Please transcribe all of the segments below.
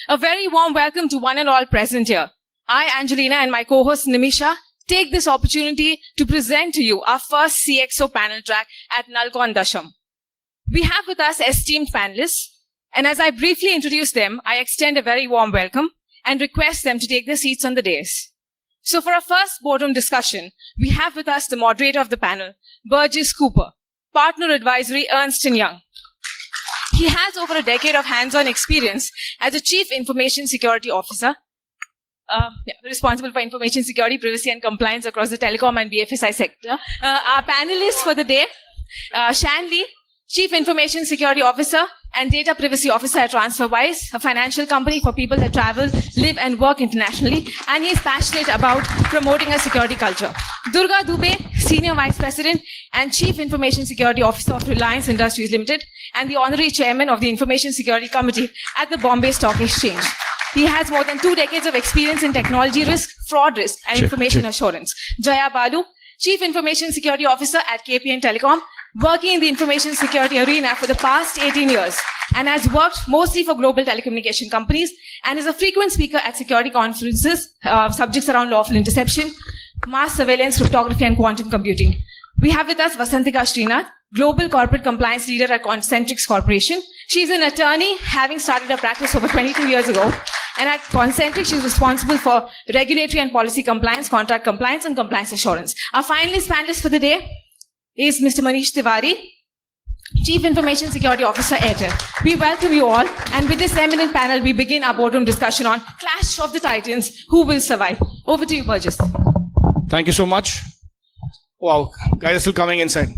A very warm welcome to one and all present here. I, Angelina, and my co-host Nimisha take this opportunity to present to you our first CXO panel track at Nalkon Dasham. We have with us esteemed panelists, and as I briefly introduce them, I extend a very warm welcome and request them to take their seats on the dais. So for our first boardroom discussion, we have with us the moderator of the panel, Burgess Cooper, Partner Advisory, Ernst & Young. He has over a decade of hands-on experience as a Chief Information Security Officer, responsible for information security, privacy and compliance across the telecom and BFSI sector. Our panelists for the day, Shanley, Chief Information Security Officer and Data Privacy Officer at TransferWise, a financial company for people that travel, live and work internationally, and he is passionate about promoting a security culture. Durga Dubey, Senior Vice President and Chief Information Security Officer of Reliance Industries Limited, and the Honorary Chairman of the Information Security Committee at the Bombay Stock Exchange. He has more than 2 decades of experience in technology risk, fraud risk, and information assurance. Jaya Balu, Chief Information Security Officer at KPN Telecom, working in the information security arena for the past 18 years, and has worked mostly for global telecommunication companies, and is a frequent speaker at security conferences, subjects around lawful interception, mass surveillance, cryptography, and quantum computing. We have with us Vasantika Srinath, Global Corporate Compliance Leader at Concentrix Corporation. She's an attorney, having started her practice over 22 years ago. And at Concentrix, she's responsible for regulatory and policy compliance, contract compliance, and compliance assurance. Our finalist panelist for the day is Mr. Manish Tiwari, Chief Information Security Officer, Airtel. We welcome you all. And with this eminent panel, we begin our boardroom discussion on Clash of the Titans, who will survive. Over to you, Burgess. Thank you so much. Wow, guys are still coming inside.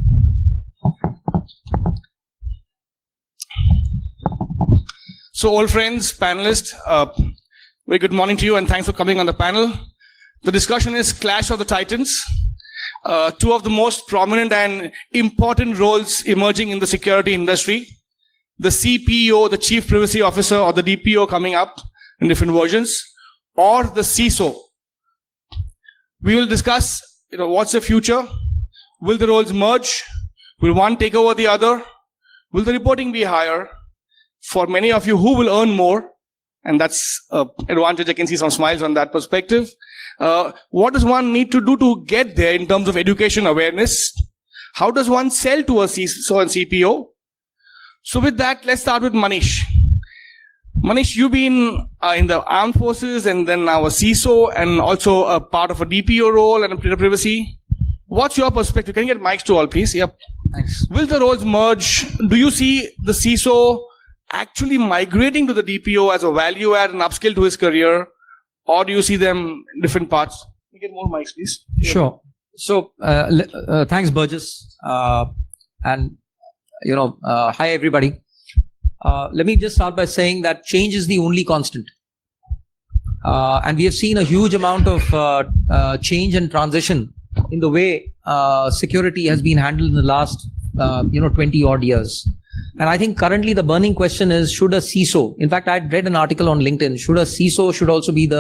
So, old friends, panelists, very good morning to you and thanks for coming on the panel. The discussion is Clash of the Titans. Two of the most prominent and important roles emerging in the security industry. The CPO, the Chief Privacy Officer, or the DPO coming up in different versions, or the CISO. We will discuss, what's the future? Will the roles merge? Will one take over the other? Will the reporting be higher? For many of you, who will earn more? And that's an advantage. I can see some smiles on that perspective. What does one need to do to get there in terms of education awareness? How does one sell to a CISO and CPO? So with that, let's start with Manish. Manish, you've been in the armed forces and then now a CISO and also a part of a DPO role and a data privacy. What's your perspective? Can you get mics to all, please? Yep. Thanks. Will the roles merge? Do you see the CISO actually migrating to the DPO as a value add and upskill to his career? Or do you see them in different parts? Can you get more mics, please? Sure. So, thanks, Burgess. And, hi, everybody. Let me just start by saying that change is the only constant. And we have seen a huge amount of change and transition in the way security has been handled in the last, 20 odd years. And I think currently the burning question is, should a CISO, in fact, I read an article on LinkedIn, should a CISO should also be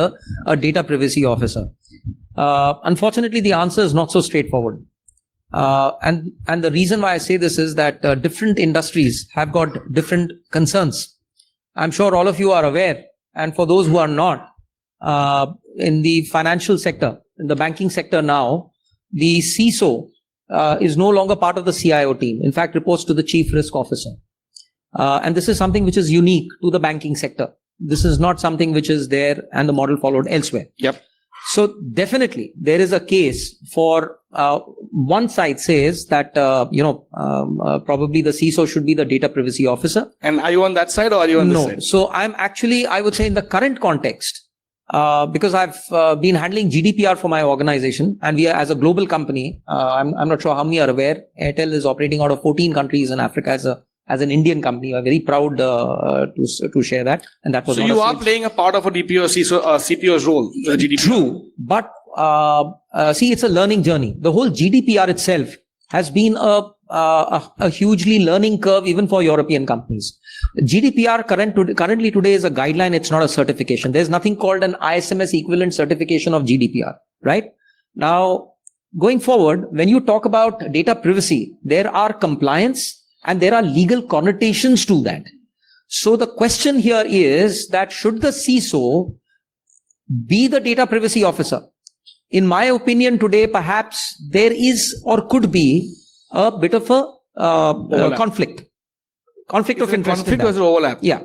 a data privacy officer? Unfortunately, the answer is not so straightforward. And the reason why I say this is that different industries have got different concerns. I'm sure all of you are aware. And for those who are not, in the financial sector, in the banking sector now, the CISO is no longer part of the CIO team. In fact, reports to the Chief Risk Officer. And this is something which is unique to the banking sector. This is not something which is there and the model followed elsewhere. Yep. So definitely there is a case for one side says that, probably the CISO should be the data privacy officer. And are you on that side or are you on this side? No. So I'm actually, I would say in the current context, because I've been handling GDPR for my organization, and we are as a global company. I'm not sure how many are aware. Airtel is operating out of 14 countries in Africa as an Indian company. I'm very proud to share that. And that was so you are playing a part of a DPO CPO's role. The GDPR. True, but see, it's a learning journey. The whole GDPR itself has been a hugely learning curve even for European companies. GDPR currently today is a guideline. It's not a certification. There's nothing called an ISMS equivalent certification of GDPR, right? Now, going forward, when you talk about data privacy, there are compliance and there are legal connotations to that. So the question here is that should the CISO be the data privacy officer? In my opinion today, perhaps there is or could be a bit of a conflict of interest. Conflict was overlap. Yeah.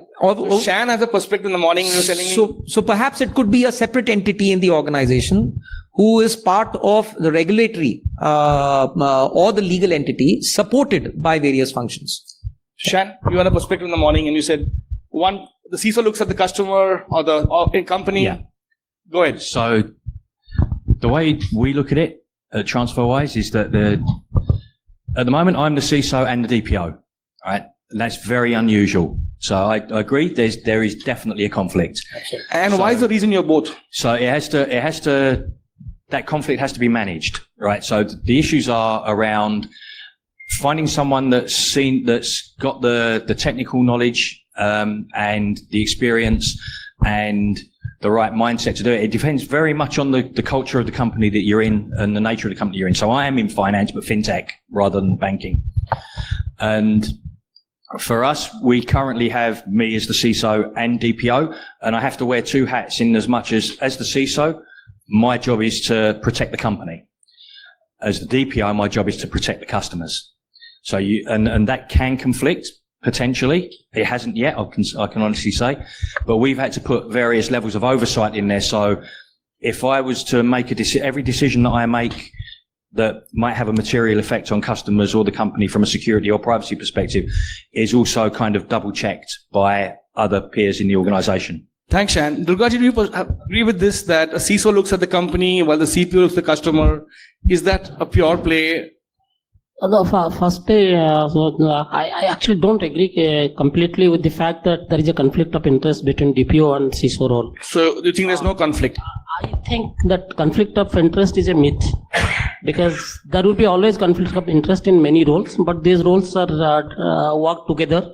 Shan has a perspective in the morning. He was telling me. So perhaps it could be a separate entity in the organization who is part of the regulatory or the legal entity supported by various functions. Shan, you had a perspective in the morning and you said, one, the CISO looks at the customer or the company. Yeah. Go ahead. So the way we look at it at TransferWise is that at the moment I'm the CISO and the DPO, right? And that's very unusual. So I agree. There is definitely a conflict. And why is the reason you're both? So that conflict has to be managed, right? So the issues are around finding someone that's got the technical knowledge, and the experience and the right mindset to do it. It depends very much on the culture of the company that you're in and the nature of the company you're in. So I am in finance, but fintech rather than banking. And for us, we currently have me as the CISO and DPO, and I have to wear two hats in as much as the CISO, my job is to protect the company. As the DPO, my job is to protect the customers. So and that can conflict potentially. It hasn't yet, I can honestly say, but we've had to put various levels of oversight in there. So if I was to make every decision that I make that might have a material effect on customers or the company from a security or privacy perspective is also kind of double checked by other peers in the organization. Thanks, Shan. Durgaji, do you agree with this, that a CISO looks at the company while the CPO looks at the customer? Is that a pure play? No, firstly, I actually don't agree completely with the fact that there is a conflict of interest between DPO and CISO role. So do you think there's no conflict? I think that conflict of interest is a myth, because there will be always conflict of interest in many roles, but these roles are work together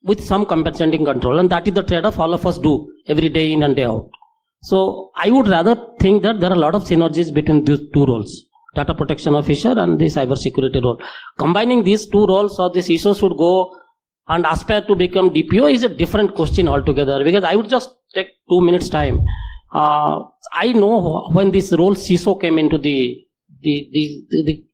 with some compensating control, and that is the trade-off all of us do every day in and day out. So I would rather think that there are a lot of synergies between these two roles, data protection officer and the cyber security role. Combining these two roles, or the CISO should go and aspire to become DPO, is a different question altogether, because I would just take 2 minutes time. I know when this role CISO came into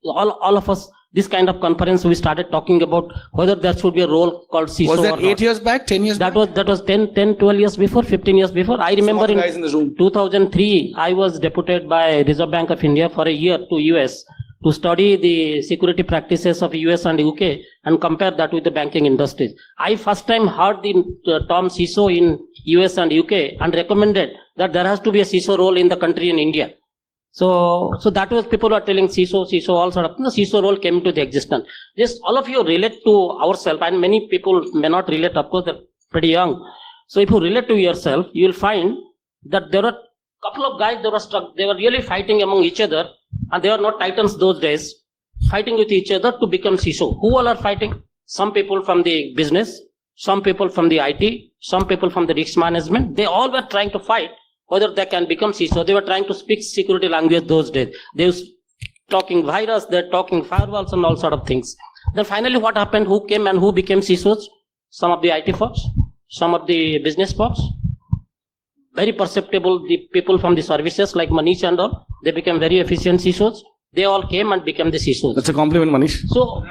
all of us, this kind of conference, we started talking about whether there should be a role called CISO. Was that 8 years back, 10 years back? That was 10, 12 years before, 15 years before. I remember in 2003, I was deputed by Reserve Bank of India for a year to US to study the security practices of US and UK and compare that with the banking industry. I first time heard the term CISO in US and UK and recommended that there has to be a CISO role in the country in India. So that was, people are telling CISO, all sort of, the CISO role came to the existence. This, all of you relate to ourselves, and many people may not relate, of course, they're pretty young. So if you relate to yourself, you will find that there are a couple of guys, they were really fighting among each other, and they were not titans those days, fighting with each other to become CISO. Who all are fighting? Some people from the business, some people from the IT, some people from the risk management. They all were trying to fight whether they can become CISO. They were trying to speak security language those days. They were talking virus, they're talking firewalls and all sort of things. Then finally what happened? Who came and who became CISOs? Some of the IT folks, some of the business folks. Very perceptible, the people from the services like Manish and all, they became very efficient CISOs. They all came and became the CISOs. That's a compliment, Manish. So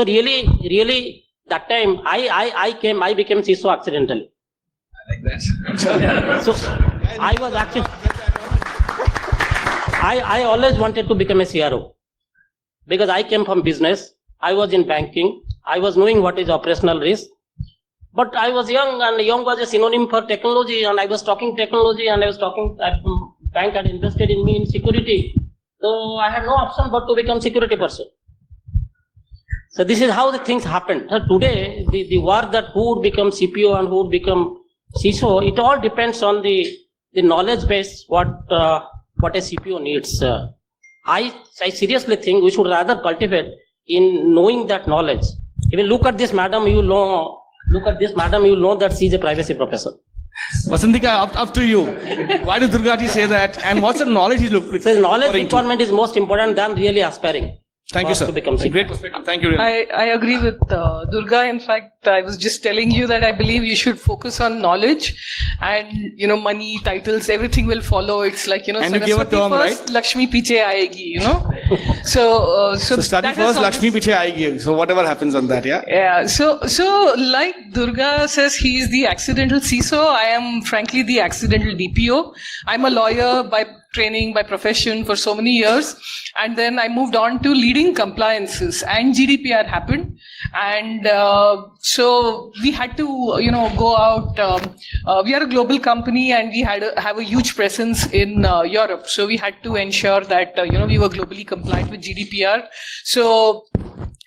really, that time I became CISO accidentally. Like that. So I was actually, I always wanted to become a CRO, because I came from business. I was in banking. I was knowing what is operational risk, but I was young, and young was a synonym for technology, and I was talking technology, and I was talking that bank had invested in me in security. So I had no option but to become security person. So this is how the things happened. So today, the war that who would become CPO and who would become CISO, it all depends on the knowledge base, what a CPO needs. I seriously think we should rather cultivate in knowing that knowledge. Even look at this madam, you know that she is a privacy professor. Vasantika, up to you. Why did Durgaji say that? And what's the knowledge he's looking for? So knowledge requirement is most important than really aspiring. Thank you, path sir. to become CPO. Great perspective. Thank you. I agree with Durga. In fact, I was just telling you that I believe you should focus on knowledge, and money, titles, everything will follow. It's like And you give a term, first, right? Lakshmi piche aayegi. So study that first, is Lakshmi piche aayegi. So whatever happens on that, yeah. Yeah. So like Durga says, he is the accidental CISO. I am frankly the accidental DPO. I'm a lawyer by training, by profession for so many years. And then I moved on to leading compliances, and GDPR happened. And so we had to, go out. We are a global company, and we have a huge presence in Europe. So we had to ensure that, we were globally compliant with GDPR. So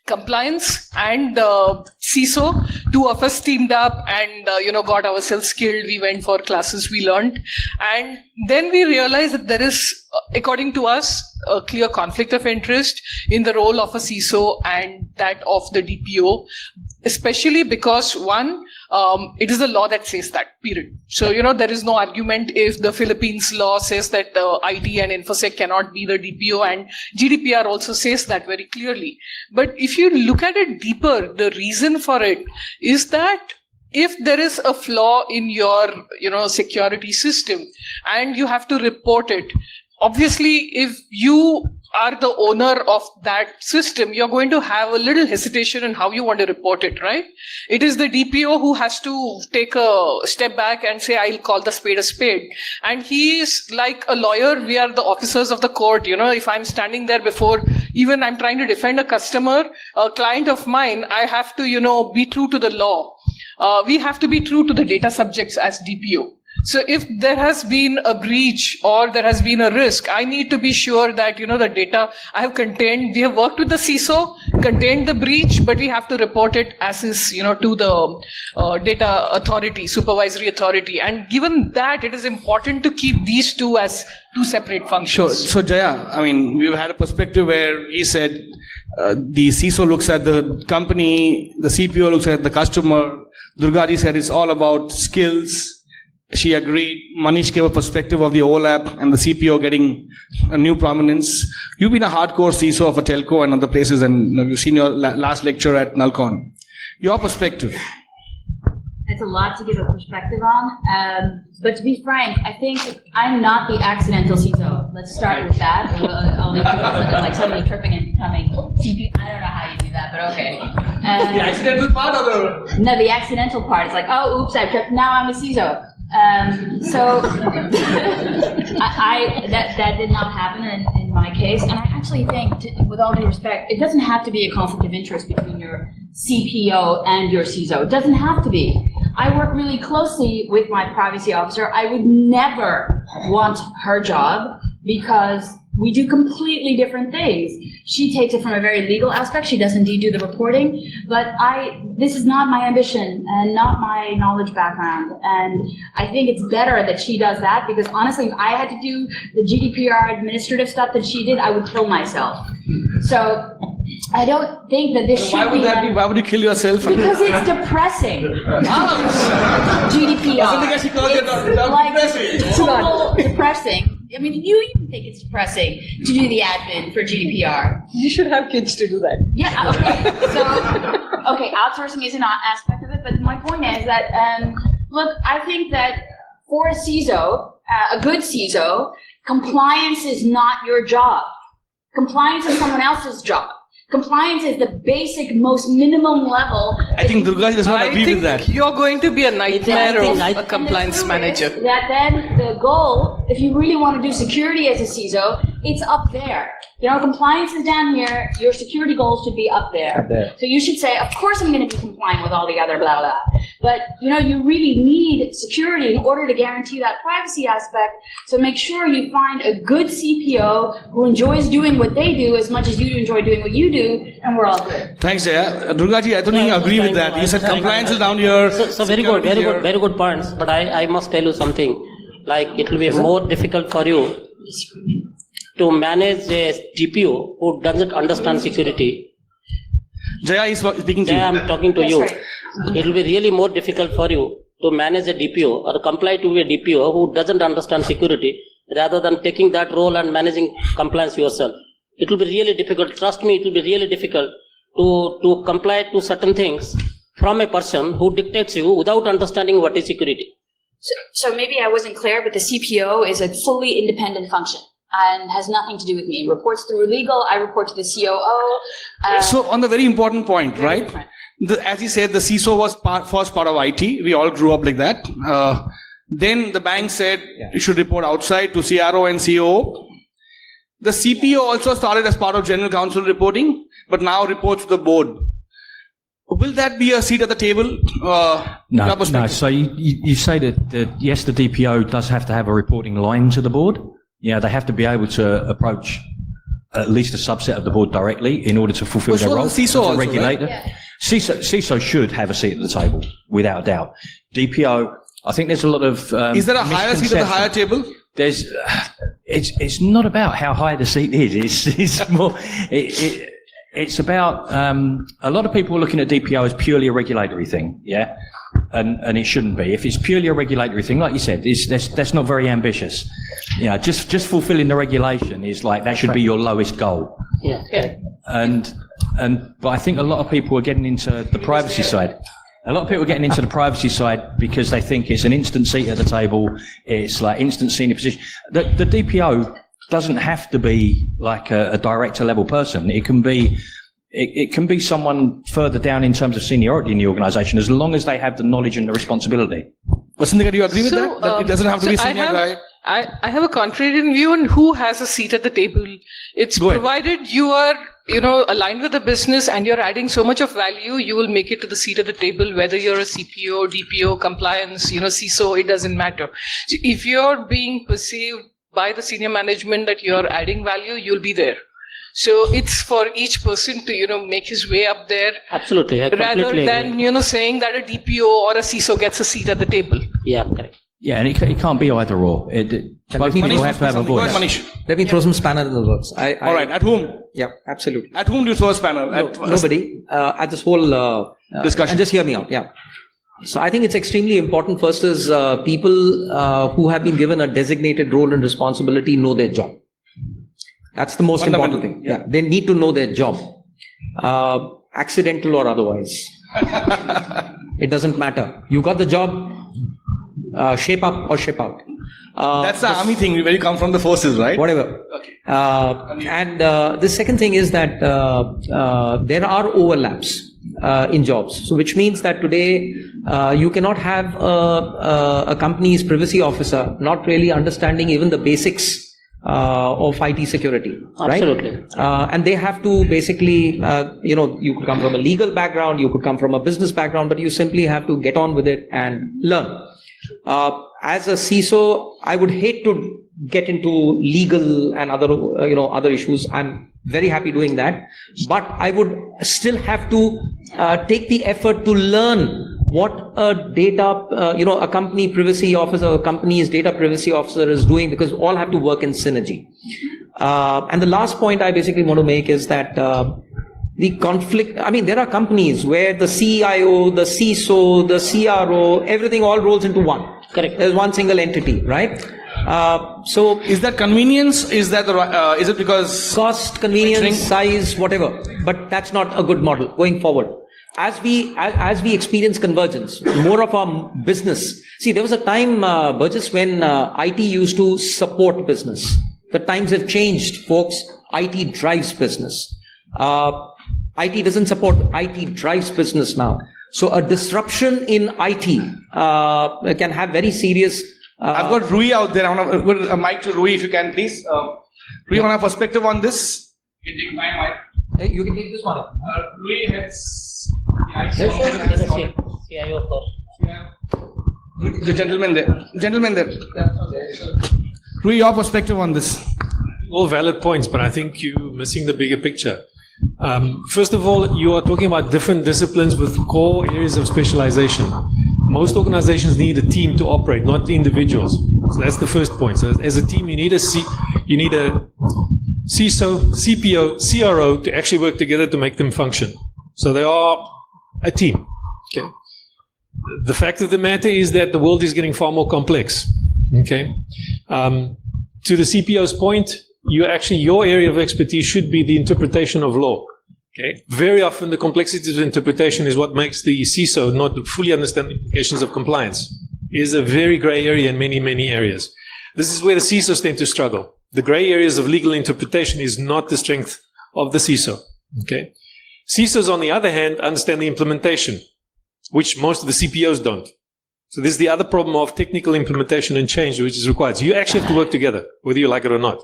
compliance and CISO, two of us teamed up and got ourselves skilled. We went for classes, we learned, and then we realized that there is, according to us, a clear conflict of interest in the role of a CISO and that of the DPO, especially because one, it is the law that says that, period. So, there is no argument if the Philippines law says that IT and InfoSec cannot be the DPO, and GDPR also says that very clearly. But if you look at it deeper, the reason for it is that if there is a flaw in your, security system and you have to report it, obviously, if you are the owner of that system, you're going to have a little hesitation in how you want to report it, right? It is the DPO who has to take a step back and say, I'll call the spade a spade. And he is like a lawyer. We are the officers of the court. If I'm standing there before, even I'm trying to defend a customer, a client of mine, I have to, be true to the law. We have to be true to the data subjects as DPO. So if there has been a breach or there has been a risk, I need to be sure that, the data I have contained, we have worked with the CISO, contained the breach, but we have to report it as is, to the data authority, supervisory authority. And given that, it is important to keep these two as two separate functions. So Jaya, we've had a perspective where he said the CISO looks at the company, the CPO looks at the customer. Durgaji said it's all about skills. She agreed. Manish gave a perspective of the overlap and the CPO getting a new prominence. You've been a hardcore CISO of a telco and other places, and you've seen your last lecture at Nalcon. Your perspective. It's a lot to give a perspective on. But to be frank, I think I'm not the accidental CISO. Let's start with that. I'll leave you like suddenly tripping and becoming CP. I don't know how you do that, but okay. The accidental part or the... No, the accidental part. It's like, oh, oops, I tripped. Now I'm a CISO. So that did not happen in my case. And I actually think, with all due respect, it doesn't have to be a conflict of interest between your CPO and your CISO. It doesn't have to be. I work really closely with my privacy officer. I would never want her job because we do completely different things. She takes it from a very legal aspect. She does indeed do the reporting, but this is not my ambition and not my knowledge background. And I think it's better that she does that, because honestly, if I had to do the GDPR administrative stuff that she did, I would kill myself. So I don't think that this should Why would be that be? Why would you kill yourself? Because it's depressing. GDPR. It's total depressing. You even think it's depressing to do the admin for GDPR. You should have kids to do that. Yeah, okay. So, outsourcing is an aspect of it, but my point is that, look, I think that for a CISO, a good CISO, compliance is not your job. Compliance is someone else's job. Compliance is the basic, most minimum level. I think Durga does not agree with that. You're going to be a nightmare of a compliance manager. That then the goal, if you really want to do security as a CISO, it's up there. Compliance is down here. Your security goals should be up there. So you should say, of course I'm going to be compliant with all the other blah, blah. But, you really need security in order to guarantee that privacy aspect. So make sure you find a good CPO who enjoys doing what they do as much as you enjoy doing what you do, and we're all good. Thanks, Jaya. Durgaji, I don't think you agree with that. You said compliance is down here. So very good points. But I must tell you something. Like, it will be more difficult for you to manage a DPO who doesn't understand security. Jaya is speaking to you. Jaya, I'm talking to That's you. right. It will be really more difficult for you to manage a DPO or comply to a DPO who doesn't understand security, rather than taking that role and managing compliance yourself. it will be really difficult. Trust me, it will be really difficult to comply to certain things from a person who dictates you without understanding what is security. So maybe I wasn't clear, but the CPO is a fully independent function and has nothing to do with me. It reports through legal, I report to the COO. So on the very important point, Very right? different. As you said, the CISO was first part of IT. We all grew up like that. Then the bank said you should report outside to CRO and COO. The CPO also started as part of general counsel reporting, but now reports to the board. Will that be a seat at the table? No. So you say that yes, the DPO does have to have a reporting line to the board. Yeah, they have to be able to approach at least a subset of the board directly in order to fulfill their role The CISO as a also, regulator. right? Yeah. CISO should have a seat at the table, without doubt. DPO, I think there's a lot of Is there a higher seat at the higher table? There's, it's not about how high the seat is. It's more, it's about, a lot of people are looking at DPO as purely a regulatory thing, yeah? And it shouldn't be. If it's purely a regulatory thing, like you said, that's not very ambitious. You know, just fulfilling the regulation is like, that should be your lowest goal. Yeah. But I think a lot of people are getting into the privacy side. A lot of people are getting into the privacy side because they think it's an instant seat at the table. It's like instant senior position. The DPO doesn't have to be like a director level person. It can be someone further down in terms of seniority in the organization, as long as they have the knowledge and the responsibility. Vasundhara, do you agree with that? That it doesn't have to be a senior guy? I have a contrarian view on who has a seat at the table. It's provided you are, aligned with the business and you're adding so much of value, you will make it to the seat at the table, whether you're a CPO, DPO, compliance, CISO, it doesn't matter. So if you're being perceived by the senior management that you're adding value, you'll be there. So it's for each person to, make his way up there. Absolutely. I Rather completely than, agree. Saying that a DPO or a CISO gets a seat at the table. Yeah, correct. Yeah, and it can't be either or. Both people have to have a Go ahead, voice. Manish. Let me throw some spanner in the works. All right, at whom? Yeah, absolutely. At whom do you throw a spanner? Nobody. At this whole Discussion. And just hear me out. Yeah. So I think it's extremely important. First is people who have been given a designated role and responsibility know their job. That's the most important thing. Yeah. They need to know their job, accidental or otherwise. It doesn't matter. You got the job, shape up or shape out. That's the army thing, where you come from the forces, right? Whatever. Okay. And the second thing is that there are overlaps in jobs. So which means that today you cannot have a company's privacy officer not really understanding even the basics of IT security, right? Absolutely. And they have to basically, you could come from a legal background, you could come from a business background, but you simply have to get on with it and learn. As a CISO, I would hate to get into legal and other issues. I'm very happy doing that, but I would still have to take the effort to learn what a a company privacy officer, a company's data privacy officer is doing, because all have to work in synergy. And the last point I basically want to make is that the conflict, there are companies where the CIO, the CISO, the CRO, everything all rolls into one. Correct. There's one single entity, right? So is that convenience? Is that is it because cost, convenience, size, whatever? But that's not a good model going forward. As we experience convergence, more of our business. See, there was a time, Burgess, when IT used to support business. The times have changed, folks. IT drives business. IT doesn't support, IT drives business now. So a disruption in IT can have very serious... I've got Rui out there. I want to put a mic to Rui, if you can, please. Rui, you want a perspective on this? You can take my mic. You can take this one. Rui heads... CIO first. The gentleman there. Rui, your perspective on this? All valid points, but I think you're missing the bigger picture. First of all, you are talking about different disciplines with core areas of specialization. Most organizations need a team to operate, not individuals. So that's the first point. So as a team, you need a CISO, CPO, CRO to actually work together to make them function. So they are a team. Okay. The fact of the matter is that the world is getting far more complex. Okay. To the CPO's point, your area of expertise should be the interpretation of law. Okay. Very often the complexities of interpretation is what makes the CISO not fully understand the implications of compliance. It is a very gray area in many, many areas. This is where the CISOs tend to struggle. The gray areas of legal interpretation is not the strength of the CISO. Okay. CISOs, on the other hand, understand the implementation, which most of the CPOs don't. So this is the other problem of technical implementation and change, which is required. So you actually have to work together, whether you like it or not.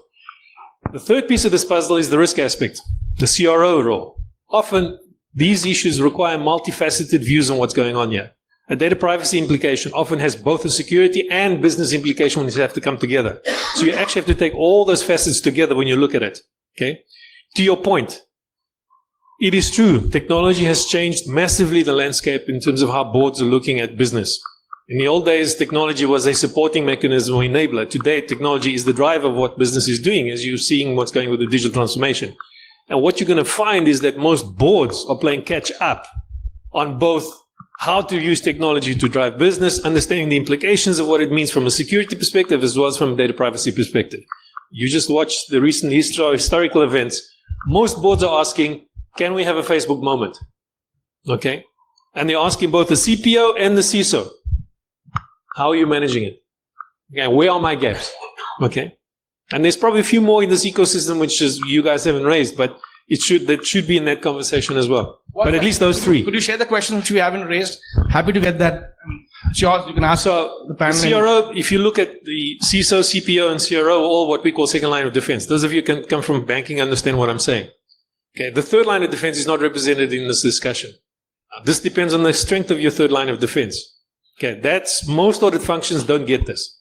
The third piece of this puzzle is the risk aspect, the CRO role. Often, these issues require multifaceted views on what's going on here. A data privacy implication often has both a security and business implication when you have to come together. So you actually have to take all those facets together when you look at it. Okay. To your point, it is true. Technology has changed massively the landscape in terms of how boards are looking at business. In the old days, technology was a supporting mechanism or enabler. Today, technology is the driver of what business is doing, as you're seeing what's going with the digital transformation. And what you're going to find is that most boards are playing catch up on both how to use technology to drive business, understanding the implications of what it means from a security perspective, as well as from a data privacy perspective. You just watch the recent historical events. Most boards are asking, can we have a Facebook moment? Okay. And they're asking both the CPO and the CISO, how are you managing it? Okay, where are my gaps? Okay. And there's probably a few more in this ecosystem which is you guys haven't raised, but that should be in that conversation as well. But at least those three. Could you share the questions which we haven't raised? Happy to get that. Sure, you can ask the panel. CRO, if you look at the CISO, CPO, and CRO, all what we call second line of defense. Those of you who can come from banking understand what I'm saying. Okay, the third line of defense is not represented in this discussion. This depends on the strength of your third line of defense. Okay, most audit functions don't get this.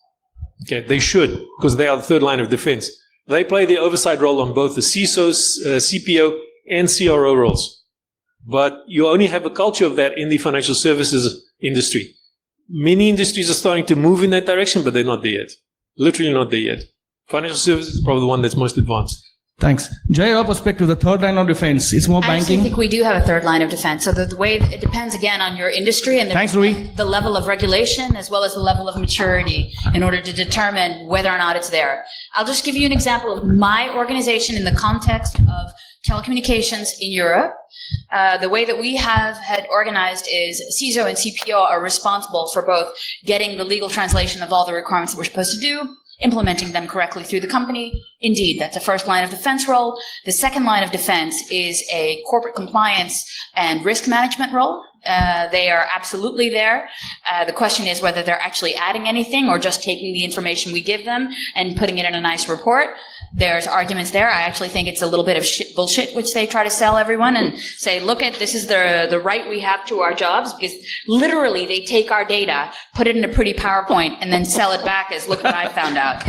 Okay, they should, because they are the third line of defense. They play the oversight role on both the CISOs, CPO, and CRO roles. But you only have a culture of that in the financial services industry. Many industries are starting to move in that direction, but they're not there yet. Literally not there yet. Financial services is probably the one that's most advanced. Thanks. Jay, your perspective, the third line of defense, it's more I actually banking. think we do have a third line of defense. So the way it depends again on your industry and Thanks, Louis. the level of regulation as well as the level of maturity in order to determine whether or not it's there. I'll just give you an example of my organization in the context of telecommunications in Europe. The way that we have had organized is CISO and CPO are responsible for both getting the legal translation of all the requirements that we're supposed to do, implementing them correctly through the company. Indeed, that's a first line of defense role. The second line of defense is a corporate compliance and risk management role. They are absolutely there. The question is whether they're actually adding anything or just taking the information we give them and putting it in a nice report. There's arguments there. I actually think it's a little bit of bullshit, which they try to sell everyone and say, look at, this is the right we have to our jobs, because literally they take our data, put it in a pretty PowerPoint, and then sell it back as, look what I found out.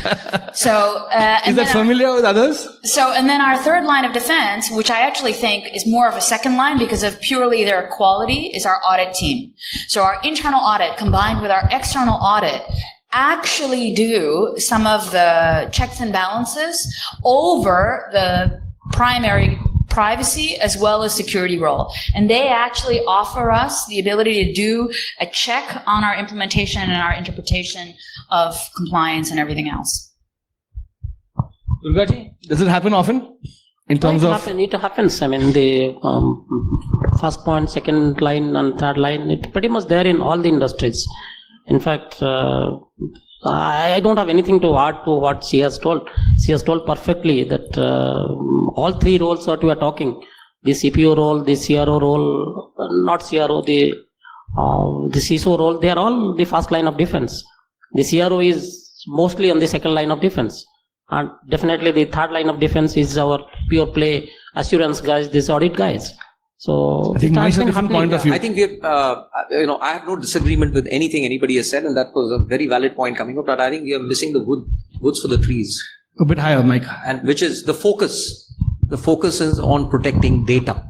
So, is that familiar with others? So, and then our third line of defense, which I actually think is more of a second line because of purely their quality, is our audit team. So our internal audit combined with our external audit actually do some of the checks and balances over the primary privacy as well as security role. And they actually offer us the ability to do a check on our implementation and our interpretation of compliance and everything else. Durgaji, does it happen often? In terms It happens. I mean, the first point, second line, and third line, it's pretty much there in all the industries. In fact, I don't have anything to add to what she has told. She has told perfectly that all three roles that we are talking, the CPO role, the CRO role, not CRO, the CISO role, they are all the first line of defense. The CRO is mostly on the second line of defense. And definitely the third line of defense is our pure play assurance guys, these audit guys. So I think nice a different point of view. I think we've, I have no disagreement with anything anybody has said, and that was a very valid point coming up. But I think we are missing the woods for the trees. A bit higher, Mike. And which is the focus. The focus is on protecting data.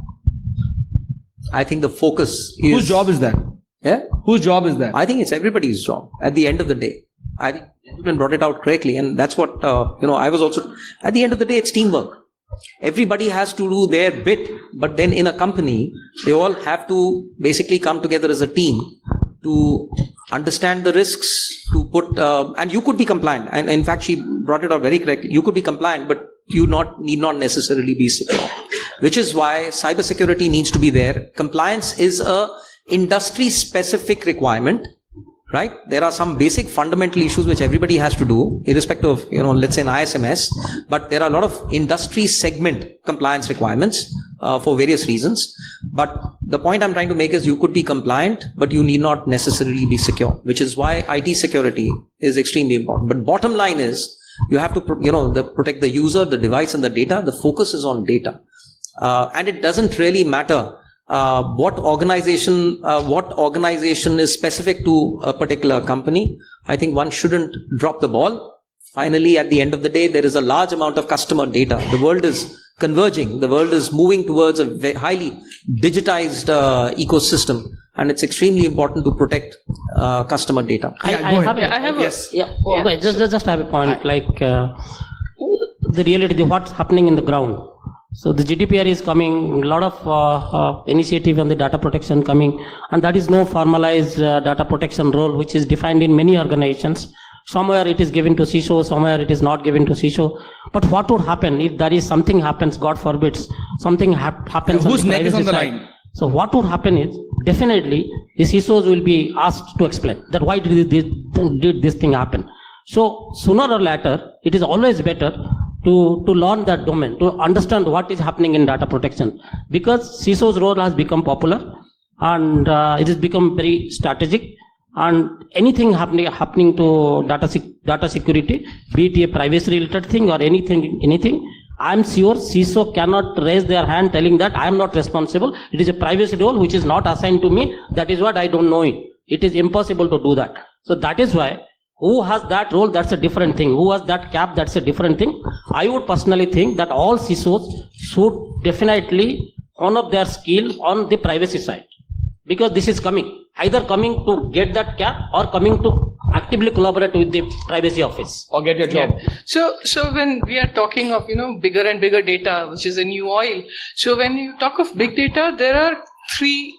I think the focus is. Whose job is that? Yeah. Whose job is that? I think it's everybody's job at the end of the day. I think everyone brought it out correctly, and that's what I was also. At the end of the day, it's teamwork. Everybody has to do their bit, but then in a company, they all have to basically come together as a team to understand the risks, to put, and you could be compliant. And in fact, she brought it out very correctly. You could be compliant, but you need not necessarily be secure, which is why cybersecurity needs to be there. Compliance is a industry specific requirement, right? There are some basic fundamental issues which everybody has to do, irrespective of, let's say an ISMS, but there are a lot of industry segment compliance requirements for various reasons. But the point I'm trying to make is you could be compliant, but you need not necessarily be secure, which is why IT security is extremely important. But bottom line is you have to, protect the user, the device and the data. The focus is on data. And it doesn't really matter what organization is specific to a particular company. I think one shouldn't drop the ball. Finally, at the end of the day, there is a large amount of customer data. The world is converging. The world is moving towards a highly digitized ecosystem, and it's extremely important to protect customer data. Just have a point. The reality, what's happening in the ground. So the GDPR is coming, a lot of initiative on the data protection coming, and that is no formalized data protection role which is defined in many organizations. Somewhere it is given to CISO, somewhere it is not given to CISO. But what would happen if there is something happens, God forbids, something happens? Whose neck is on the line? So what would happen is, definitely, the CISOs will be asked to explain that why did this thing happen. So sooner or later, it is always better to learn that domain, to understand what is happening in data protection, because CISO's role has become popular and it has become very strategic. And anything happening to data security, be it a privacy related thing or anything, I'm sure CISO cannot raise their hand telling that I am not responsible. It is a privacy role which is not assigned to me. That is what I don't know it. It is impossible to do that. So that is why who has that role, that's a different thing. Who has that cap, that's a different thing. I would personally think that all CISOs should definitely honor their skill on the privacy side. Because this is coming, either coming to get that cap or coming to actively collaborate with the privacy office. Or get your job. Yeah. So when we are talking of, bigger and bigger data, which is a new oil. So when you talk of big data, there are three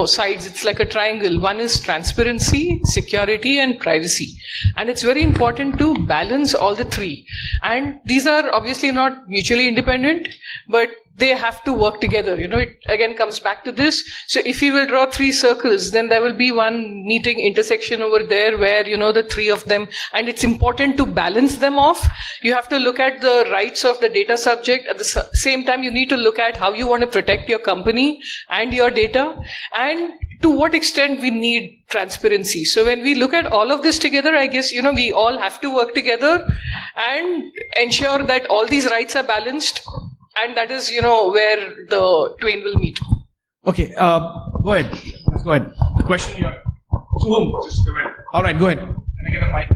sides. It's like a triangle. One is transparency, security, and privacy. And it's very important to balance all the three. And these are obviously not mutually independent, but they have to work together. It again comes back to this. So if you will draw three circles, then there will be one meeting intersection over there where, the three of them, and it's important to balance them off. You have to look at the rights of the data subject. At the same time, you need to look at how you want to protect your company and your data, and to what extent we need transparency. So when we look at all of this together, I guess, we all have to work together and ensure that all these rights are balanced. And that is, where the twain will meet. Okay, go ahead. The question here. To whom? Just go ahead. All right, go ahead. Let me get a mic.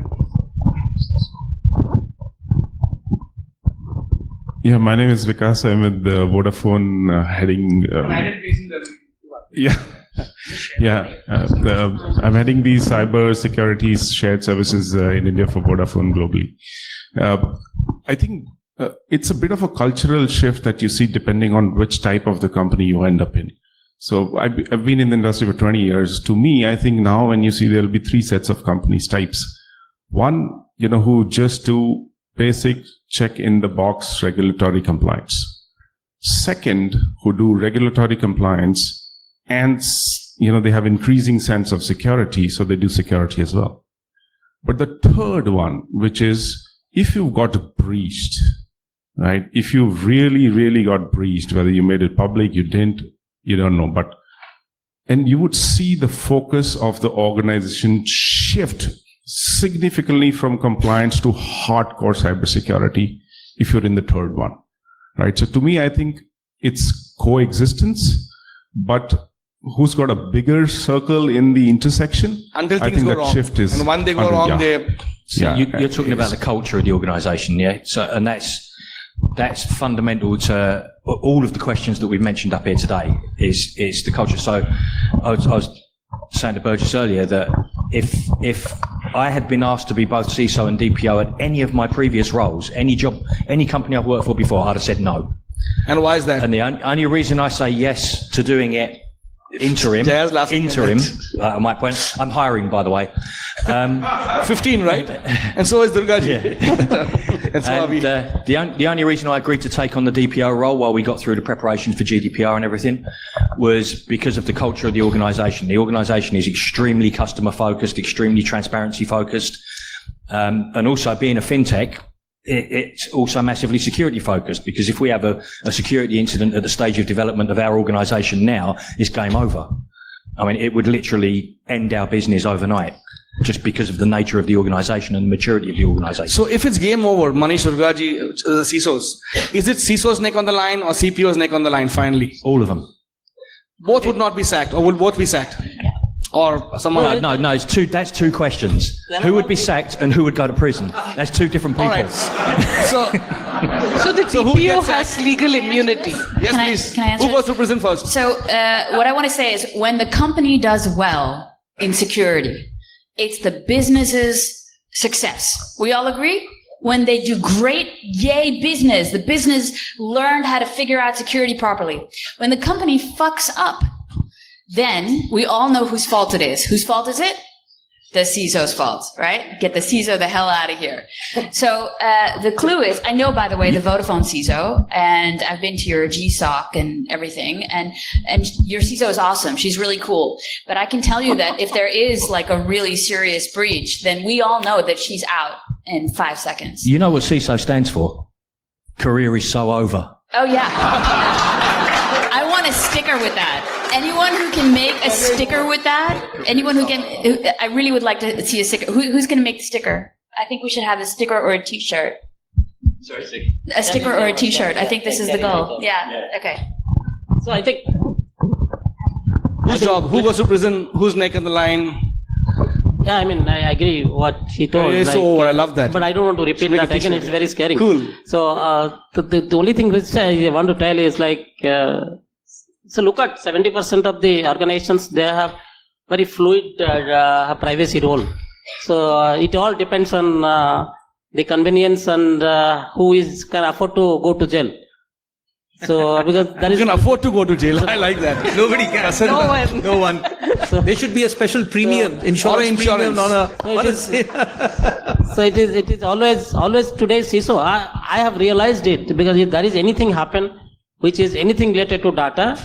Yeah, my name is Vikas. I'm with Vodafone heading. I'm heading the cyber security shared services in India for Vodafone globally. I think it's a bit of a cultural shift that you see depending on which type of the company you end up in. So I've been in the industry for 20 years. To me, I think now when you see there'll be three sets of companies types. One, who just do basic check in the box regulatory compliance. Second, who do regulatory compliance and, they have increasing sense of security. So they do security as well. But the third one, which is if you got breached, right? If you really, really got breached, whether you made it public, you didn't, you don't know. And you would see the focus of the organization shift significantly from compliance to hardcore cybersecurity if you're in the third one, right? So to me, I think it's coexistence, but who's got a bigger circle in the intersection? Until things I think go that wrong. shift is. And when they go wrong, So you're talking about the culture of the organisation, yeah? So, and that's fundamental to all of the questions that we've mentioned up here today is the culture. So I was saying to Burgess earlier that if I had been asked to be both CISO and DPO at any of my previous roles, any job, any company I've worked for before, I'd have said no. And why is that? And the only reason I say yes to doing it interim, my point, I'm hiring, by the way. 15, right? And so is Durgaji. And so are we. The only reason I agreed to take on the DPO role while we got through the preparations for GDPR and everything was because of the culture of the organisation. The organisation is extremely customer focused, extremely transparency focused, and also being a fintech, it's also massively security focused, because if we have a security incident at the stage of development of our organisation now, it's game over. I mean, it would literally end our business overnight, just because of the nature of the organisation and the maturity of the organisation. So if it's game over, Manish, Durgaji, CISOs, is it CISO's neck on the line or CPO's neck on the line finally? All of them. Both would not be sacked, or will both be sacked? Or someone... No, that's two questions. Who would be sacked and who would go to prison? That's two different people. All right. So the DPO has legal immunity. Yes, Can I- please. can I answer Who goes to prison first? So what I want to say is when the company does well in security, it's the business's success. We all agree? When they do great, yay business. The business learned how to figure out security properly. When the company fucks up, then we all know whose fault it is. Whose fault is it? The CISO's fault, right? Get the CISO the hell out of here. So the clue is, I know, by the way, the Vodafone CISO, and I've been to your GSOC and everything, and your CISO is awesome. She's really cool. But I can tell you that if there is like a really serious breach, then we all know that she's out in 5 seconds. You know what CISO stands for? Career is so over. Oh, yeah. I want a sticker with that. Anyone who can make a sticker with that, I really would like to see a sticker. Who's going to make the sticker? I think we should have a sticker or a t-shirt. Sorry, A sticker or a t-shirt. I think this is the goal. Yeah. Okay. So I think Whose job? Who goes to prison? Whose neck on the line? Yeah, I mean, I agree what he told. It's so over. I love that. But I don't want to repeat that again. It's very scary. Cool. So the only thing which I want to tell is like, so look at 70% of the organizations, they have very fluid privacy role. So it all depends on the convenience and who can afford to go to jail. So because there You is can afford to go to jail. I like that. Nobody can. No one. There should be a special premium, insurance premium on a So it is always today's CISO. I have realized it, because if there is anything happen which is anything related to data,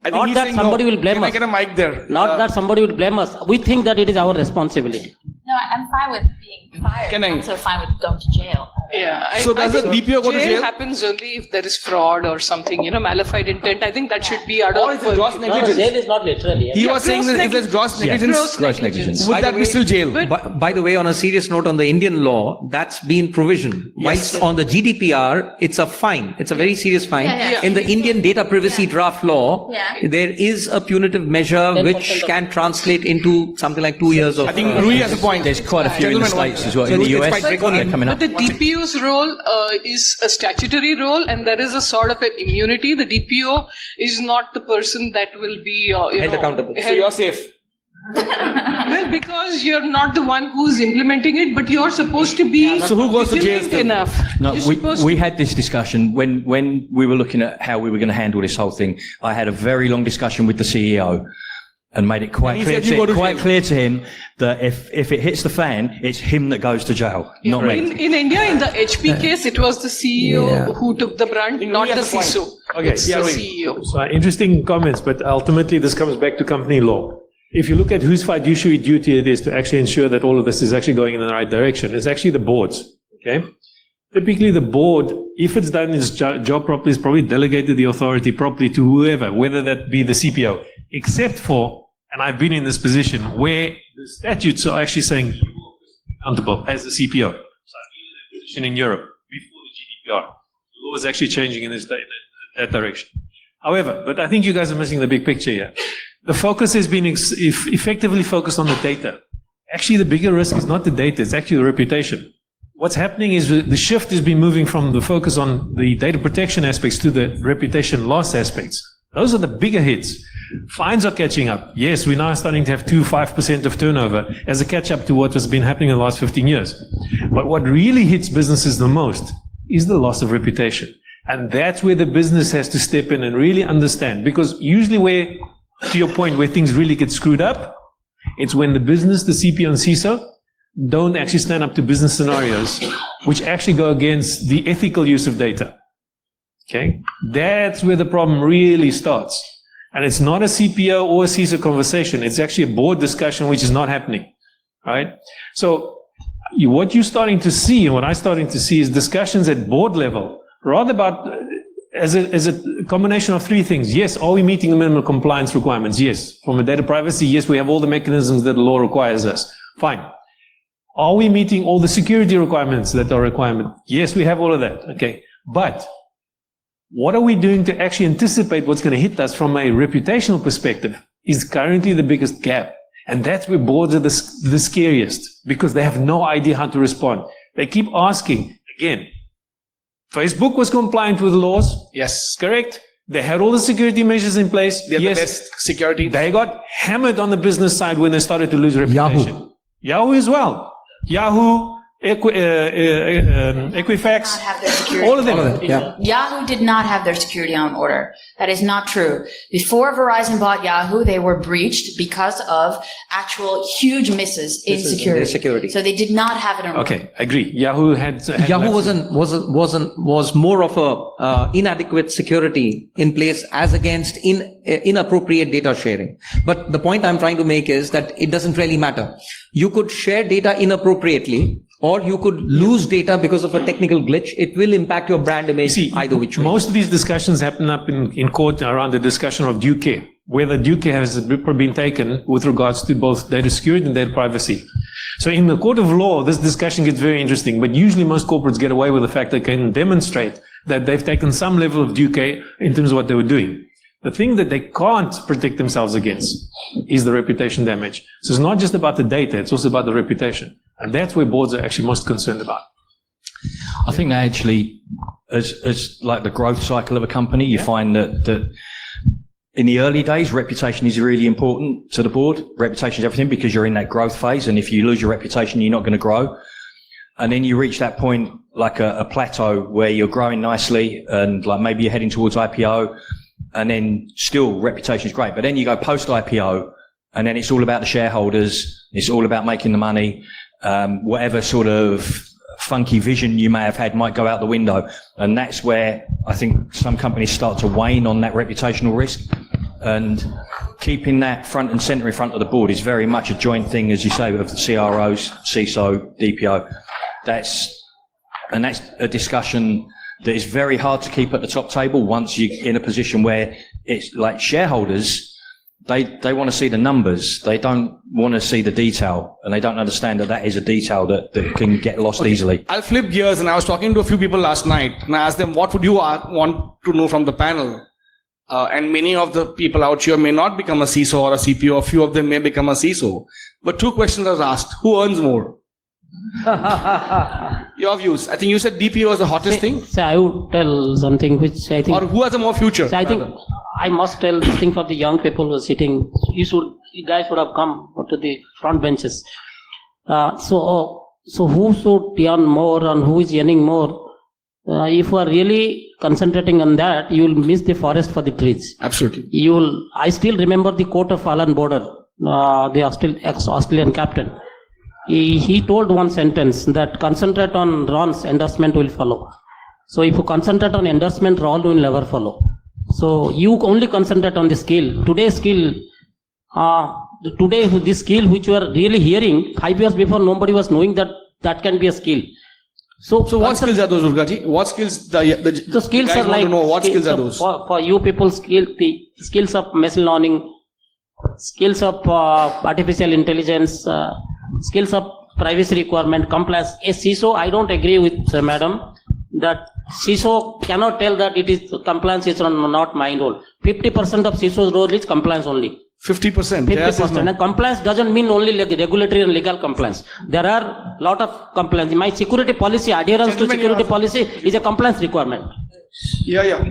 I think not he's that saying somebody no. will blame Can I us. get a mic there? Not that somebody will blame us. We think that it is our responsibility. No, I'm fine with being fired. Can I- I'm also fine with going to jail. Yeah. So does the DPO go to jail? happens only if there is fraud or something, malified intent. I think that should be out Or of is it gross No, negligence? jail is not literally. He was saying that if there's gross negligence, Gross negligence. would that be still jail? By the way, on a serious note, on the Indian law, that's been provisioned. Whilst on the GDPR, it's a fine. It's a very serious fine. Yeah. In the Indian data privacy draft law, Yeah. there is a punitive measure 10% which of- can translate into something like 2 years of. I think Rui has a point. There's quite a few in the Gentlemen, States as well. So In the it's US, quite they're draconian. coming But up. the DPO's role is a statutory role, and there is a sort of an immunity. The DPO is not the person that will be Held accountable. So you're safe. Well, because you're not the one who's implementing it, but you're supposed to be So who goes to jail vigilant still? enough. No, You're supposed we to- had this discussion when we were looking at how we were going to handle this whole thing. I had a very long discussion with the CEO and made it quite And he clear said you go to quite jail. clear to him that if it hits the fan, it's him that goes to jail, not me. In India, in the HP case, it was the CEO who took the brunt, not the has a point. CISO. Okay, It's yeah, the Rui. CEO. So interesting comments, but ultimately this comes back to company law. If you look at whose fiduciary duty it is to actually ensure that all of this is actually going in the right direction, it's actually the board's. Okay. Typically, the board, if it's done its job properly, is probably delegated the authority properly to whoever, whether that be the CPO, except for, and I've been in this position where the statutes are actually saying you will be accountable as the CPO. So I've been in that position in Europe before the GDPR. The law is actually changing in that direction. However, but I think you guys are missing the big picture here. The focus has been effectively focused on the data. Actually, the bigger risk is not the data, it's actually the reputation. What's happening is the shift has been moving from the focus on the data protection aspects to the reputation loss aspects. Those are the bigger hits. Fines are catching up. Yes, we're now starting to have 5% of turnover as a catch up to what has been happening in the last 15 years. But what really hits businesses the most is the loss of reputation. And that's where the business has to step in and really understand. Because usually to your point, where things really get screwed up It's when the business, the CPO and CISO don't actually stand up to business scenarios, which actually go against the ethical use of data. Okay? That's where the problem really starts. And it's not a CPO or a CISO conversation. It's actually a board discussion, which is not happening. Right? So what you're starting to see, and what I'm starting to see, is discussions at board level, rather about as a combination of three things. Yes, are we meeting the minimum compliance requirements? Yes. From a data privacy, yes, we have all the mechanisms that the law requires us. Fine. Are we meeting all the security requirements that are requirement? Yes, we have all of that. Okay. But what are we doing to actually anticipate what's going to hit us from a reputational perspective is currently the biggest gap. And that's where boards are the scariest, because they have no idea how to respond. They keep asking. Again, Facebook was compliant with the laws. Yes. Correct? They had all the security measures in place. They have yes. the best security. They got hammered on the business side when they started to lose reputation. Yahoo as well. Yahoo, Equifax, Have their security all of them. Yeah. Yahoo did not have their security on order. That is not true. Before Verizon bought Yahoo, they were breached because of actual huge misses in security. So they did not have it on order. Okay, agree. Yahoo had Yahoo was more of a inadequate security in place as against inappropriate data sharing. But the point I'm trying to make is that it doesn't really matter. You could share data inappropriately, or you could lose data because of a technical glitch. It will impact your brand image either which way. Most of these discussions happen up in court around the discussion of due care, whether due care has been taken with regards to both data security and data privacy. So in the court of law, this discussion gets very interesting, but usually most corporates get away with the fact they can demonstrate that they've taken some level of due care in terms of what they were doing. The thing that they can't protect themselves against is the reputation damage. So it's not just about the data, it's also about the reputation. And that's where boards are actually most concerned about. I think that actually, as like the growth cycle of a company, you find that in the early days, reputation is really important to the board. Reputation is everything, because you're in that growth phase. And if you lose your reputation, you're not going to grow. And then you reach that point, like a plateau where you're growing nicely and like maybe you're heading towards IPO. And then still reputation is great. But then you go post IPO and then it's all about the shareholders. It's all about making the money. Whatever sort of funky vision you may have had might go out the window. And that's where I think some companies start to wane on that reputational risk. And keeping that front and center in front of the board is very much a joint thing, as you say, of the CROs, CISO, DPO. That's a discussion that is very hard to keep at the top table once you're in a position where it's like shareholders, they want to see the numbers. They don't want to see the detail, and they don't understand that is a detail that can get lost easily. I'll flip gears, and I was talking to a few people last night, and I asked them, what would you want to know from the panel? And many of the people out here may not become a CISO or a CPO. A few of them may become a CISO. But two questions are asked. Who earns more? Your views. I think you said DPO is the hottest thing. So I would tell something which I think... Or who has a more future? So I think I must tell this thing for the young people who are sitting. You guys would have come to the front benches. So who should earn more and who is earning more? If you are really concentrating on that, you will miss the forest for the trees. Absolutely. I still remember the quote of Alan Border, the ex-Australian captain. He told one sentence that concentrate on runs, endorsement will follow. So if you concentrate on endorsement, role will never follow. So you only concentrate on the skill. Today's skill, this skill which you are really hearing, 5 years before nobody was knowing that can be a skill. So what skills are those, Durgaji? What skills the skills guys are want like to know? What skills are those? For you people, the skills of machine learning, skills of artificial intelligence, skills of privacy requirement, compliance. A CISO, I don't agree with madam that CISO cannot tell that it is compliance is not my role. 50% of CISO's role is compliance only. 50%. 50%. And compliance doesn't mean only regulatory and legal compliance. There are lot of compliance. My security policy, adherence to security policy is a compliance requirement. Yeah.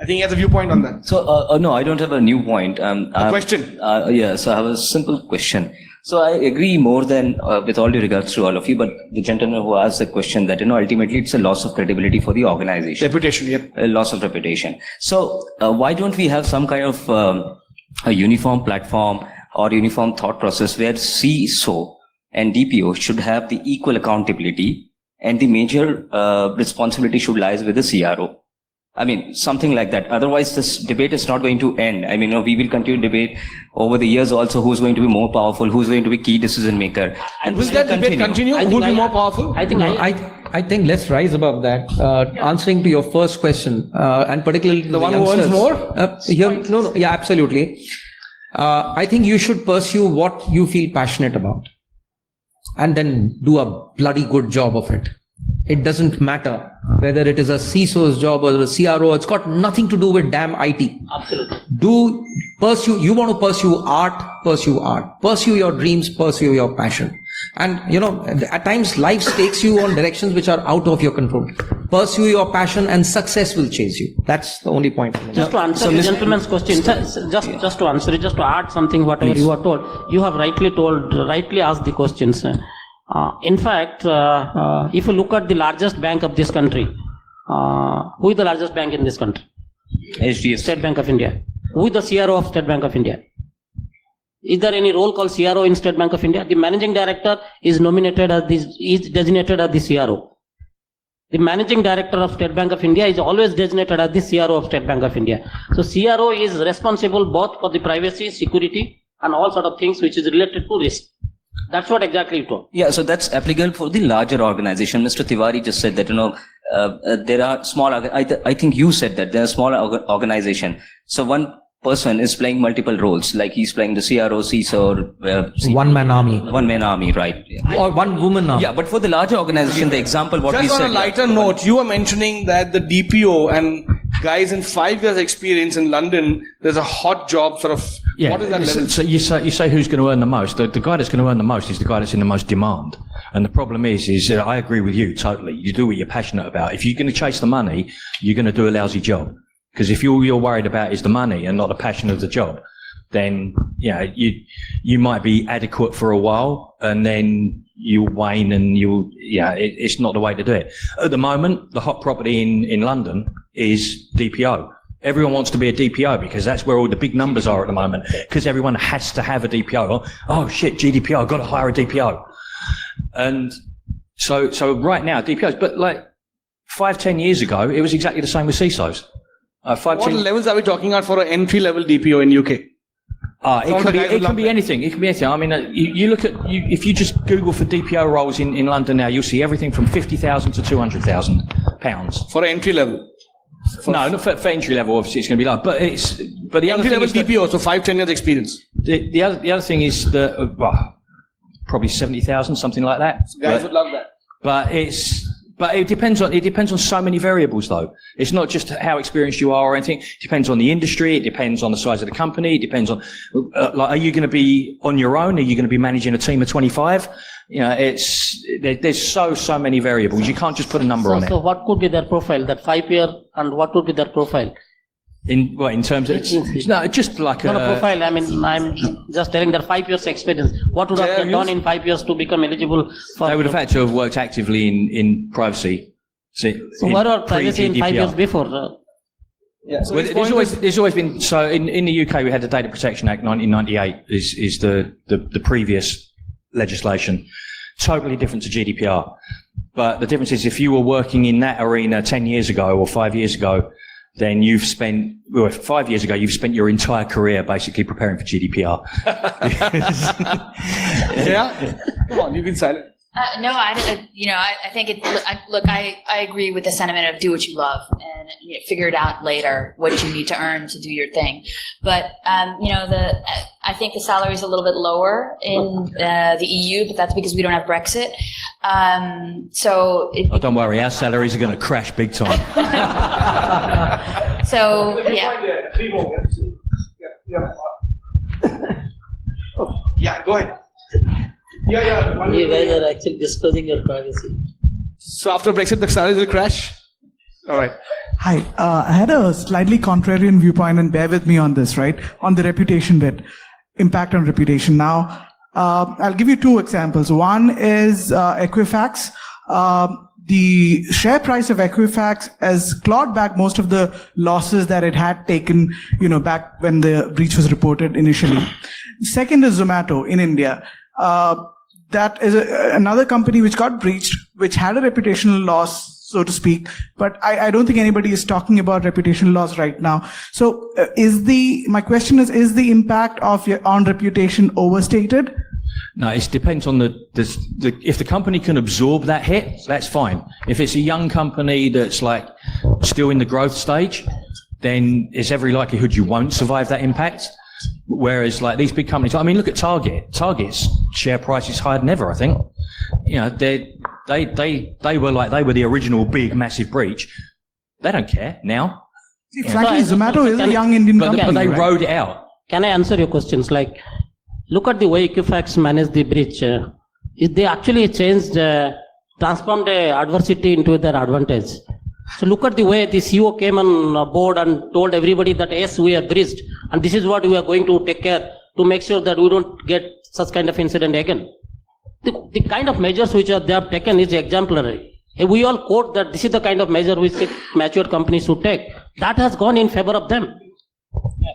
I think he has a viewpoint on that. So, no, I don't have a new point. A question? So I have a simple question. So I agree more than, with all due regards to all of you, but the gentleman who asked the question that, ultimately it's a loss of credibility for the organization. Reputation, yep. A loss of reputation. So why don't we have some kind of a uniform platform or uniform thought process where CXO and DPO should have the equal accountability and the major responsibility should lies with the CRO. I mean, something like that. Otherwise, this debate is not going to end. I mean, we will continue to debate over the years also who's going to be more powerful, who's going to be key decision maker. And will that debate continue? Who will be more powerful? I think let's rise above that. Answering to your first question, and particularly the one who earns more? Yeah, absolutely. I think you should pursue what you feel passionate about and then do a bloody good job of it. It doesn't matter whether it is a CISO's job or a CRO. It's got nothing to do with damn IT. Absolutely. You want to pursue art. Pursue your dreams, pursue your passion. And, at times life takes you on directions which are out of your control. Pursue your passion and success will chase you. That's the only point. Just to answer the gentleman's question, just to answer it, just to add something, whatever you are told, you have rightly asked the questions. In fact, if you look at the largest bank of this country, who is the largest bank in this country? HDFC. State Bank of India. Who is the CRO of State Bank of India? Is there any role called CRO in State Bank of India? The managing director is designated as the CRO. The managing director of State Bank of India is always designated as the CRO of State Bank of India. So CRO is responsible both for the privacy, security, and all sort of things which is related to risk. That's what exactly you told. Yeah, so that's applicable for the larger organization. Mr. Tiwari just said that, there are small, I think you said that there are small organization. So one person is playing multiple roles, like he's playing the CRO, CISO, one-man army. One-man army, right? Or one-woman army. Yeah, but for the larger organization, the example what we said. Just on a lighter note, you were mentioning that the DPO and guys in 5 years experience in London, there's a hot job sort of. Yeah. What is that level? So you say who's going to earn the most? The guy that's going to earn the most is the guy that's in the most demand. And the problem is I agree with you totally. You do what you're passionate about. If you're going to chase the money, you're going to do a lousy job. Because if all you're worried about is the money and not the passion of the job, then you might be adequate for a while and then you wane and it's not the way to do it. At the moment, the hot property in London is DPO. Everyone wants to be a DPO because that's where all the big numbers are at the moment, because everyone has to have a DPO. Oh shit, GDPR, I've got to hire a DPO. And so right now, DPOs, but like 5-10 years ago, it was exactly the same with CISOs. What levels are we talking about for an entry-level DPO in UK? It can be anything. It can be anything. I mean, you look at if you just Google for DPO roles in London now, you'll see everything from £50,000 to £200,000 for entry level. For entry level, obviously it's going to be low. But the entry level DPO, so 5-10 years experience. The other thing is that probably 70,000, something like that. So guys would love that. But it depends on so many variables though. It's not just how experienced you are or anything. It depends on the industry. It depends on the size of the company. It depends on, are you going to be on your own? Are you going to be managing a team of 25? There's so many variables. You can't just put a number on it. So what could be their profile, that 5 year, and what would be their profile? In terms of, just like a profile. I mean, I'm just telling their 5 years experience. What would have they done in 5 years to become eligible for? They would have had to have worked actively in privacy. So what are privacy in 5 years before? Yeah. So there's always been, so in the UK we had the Data Protection Act 1998 is the previous legislation. Totally different to GDPR. But the difference is if you were working in that arena 10 years ago or 5 years ago, then you've spent, 5 years ago, you've spent your entire career basically preparing for GDPR. Yeah? Come on, you've been silent. No, I think I agree with the sentiment of do what you love and figure it out later, what you need to earn to do your thing. But, I think the salary is a little bit lower in the EU, but that's because we don't have Brexit. Don't worry, our salaries are going to crash big time. So, yeah. Yeah, go ahead. Yeah. You guys are actually disclosing your privacy. So after Brexit, the salaries will crash? All right. Hi. I had a slightly contrarian viewpoint, and bear with me on this, right? On the reputation bit, impact on reputation. Now, I'll give you two examples. One is Equifax. The share price of Equifax has clawed back most of the losses that it had taken, back when the breach was reported initially. Second is Zomato in India. That is another company which got breached, which had a reputational loss, so to speak. But I don't think anybody is talking about reputational loss right now. So my question is the impact on reputation overstated? No, it depends on if the company can absorb that hit, that's fine. If it's a young company that's like still in the growth stage, then it's every likelihood you won't survive that impact. Whereas like these big companies, I mean, look at Target. Target's share price is higher than ever, I think. You know, they were the original big, massive breach. They don't care now. See, frankly, Zomato is a young Indian company. But they rode it out. Can I answer your questions? Like, look at the way Equifax managed the breach. They actually transformed the adversity into their advantage. So look at the way the CEO came on board and told everybody that yes, we are breached and this is what we are going to take care to make sure that we don't get such kind of incident again. The kind of measures which they have taken is exemplary. We all quote that this is the kind of measure which mature companies should take. That has gone in favor of them.